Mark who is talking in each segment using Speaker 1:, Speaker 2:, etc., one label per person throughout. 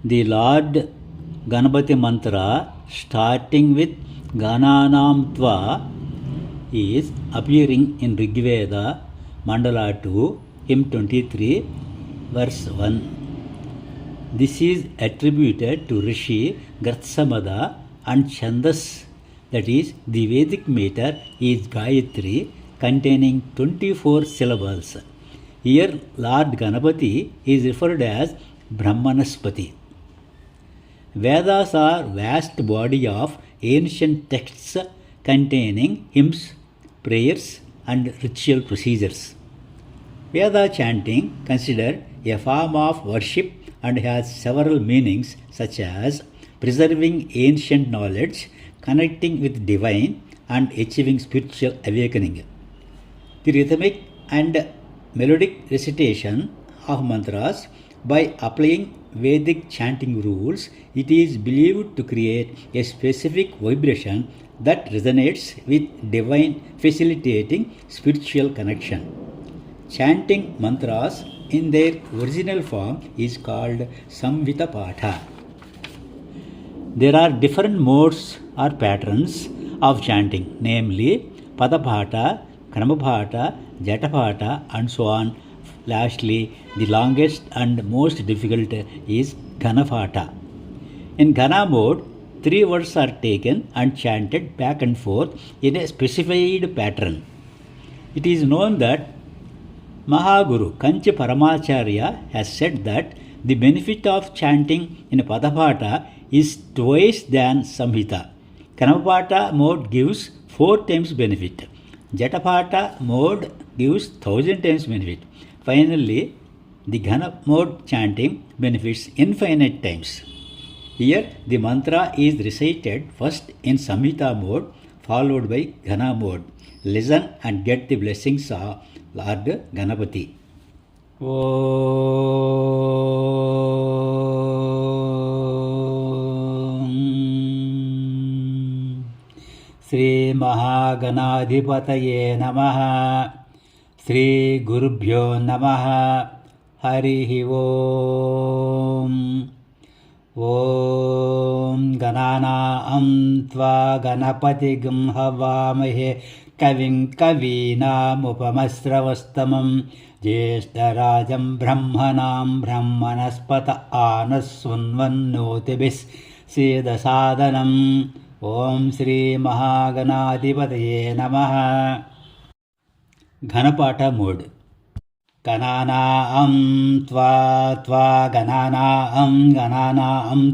Speaker 1: The Lord Ganapati mantra starting with Gananam Tva is appearing in Rigveda Mandala 2, hymn 23, verse 1. This is attributed to Rishi Gartsamada and Chandas, that is, the Vedic meter is Gayatri containing 24 syllables. Here Lord Ganapati is referred as Brahmanaspati. Vedas are vast body of ancient texts containing hymns, prayers and ritual procedures. Veda chanting considered a form of worship and has several meanings such as preserving ancient knowledge, connecting with divine and achieving spiritual awakening. The rhythmic and melodic recitation of mantras by applying Vedic chanting rules, it is believed to create a specific vibration that resonates with divine, facilitating spiritual connection. Chanting mantras in their original form is called Samvita Patha. There are different modes or patterns of chanting, namely Padapata, Kramapata, Jatapata and so on. Lastly, the longest and most difficult is Ganapata. In Gana mode, 3 words are taken and chanted back and forth in a specified pattern. It is known that Mahaguru Kanchi Paramacharya has said that the benefit of chanting in Padapata is twice than Samhita. Kramapata mode gives 4 times benefit. Jatapata mode gives 1000 times benefit. Finally, the Ghana mode chanting benefits infinite times. Here, the mantra is recited first in Samhita mode, followed by Ghana mode. Listen and get the blessings of Lord Ganapati. Sri Mahaganadhipataye Namaha. Sri Gurubhyo Namaha. Harihi Om. Om Ganana Tva Ganapatigam Havamahe Kavim Kavinam Upamasravastamam Jeshtarajam Brahmanam Brahmanaspata Anasvanvannotibis Siddhasadanam. Om Sri Mahaganadhipataye Namaha. Ganapata mode. Ganana Tva Tva Ganana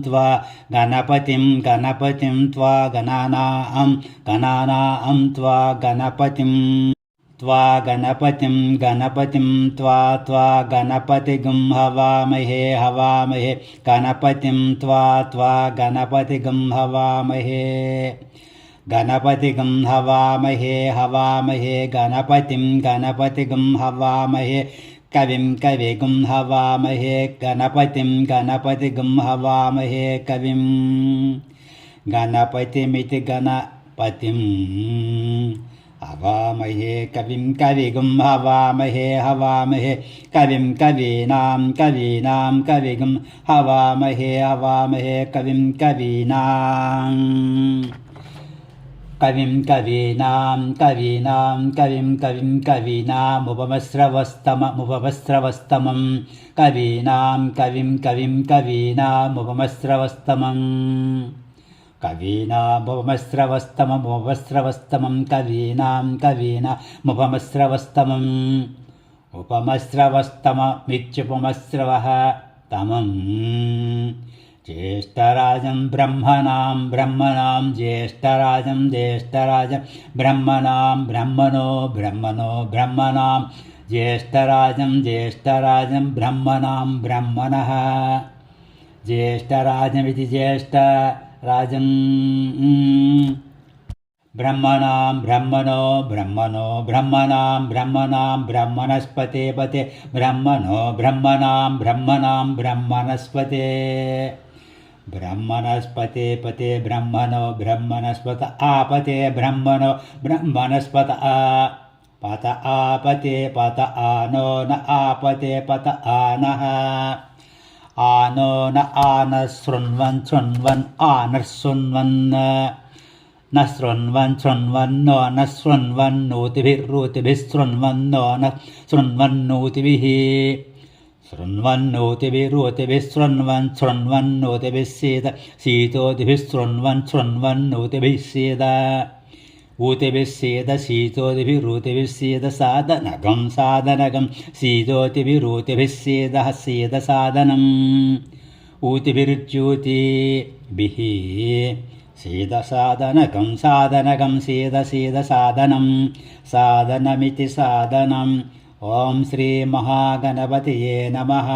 Speaker 1: Tva Ganapatim Tva Ganana Tva Ganapatim Tva Ganapatigam Havamahe Ganapatim Tva Ganapatigam Havamahe Ganapatigam Havamahe Ganapatigam Havamahe Kavim Havamahe Ganapatigam Havamahe Kavim Ganapatimiti Ganapatim Havamahe Kavim Havamahe Kavim Kavigam Havamahe Kavim Kavinam Kavim Kavinam Upamasravastamam Kavinam Upamasravastamam Kavina Upamasravastamam Kavina Upamasravastamam Upamasravastama Mitchupamasravaha Tamam Jeshtarajam Brahmanam Jeshtarajam Brahmanam Jeshtarajam Brahmanaha Jeshtarajam iti Jeshtarajam Brahmanam Brahmanaspate Brahmanaspate Brahmanaspate Brahmanaspata apate Brahmanaspata pata apate pata ano na apate pata anaha आनो न आनः शृण्वन् शृण्वन् आनः शृण्वन् न शृण्वन् शृण्वन्नो न शृण्वन्नोतिभिः शृण्वन्नो न शृण्वन्नोतिभिः शृण्वन्नोतिभिः शृण्वन् शृण्वन्नोतिभिः सीद शीतोतिभिः शृण्वन् शृण्वन्नोतिभिः सीद ऊतिभिः सीद शीतोतिभिरूतिभिः सीद सादनगं सादनगं शीतोतिभिरूतिभिः सीदः सीदसादनम् ऊतिभिरुच्यूतिभिः सीदसादनगं सादनगं सीदसादनं सादनमिति सादनम् ॐ श्रीमहागणपतये नमः।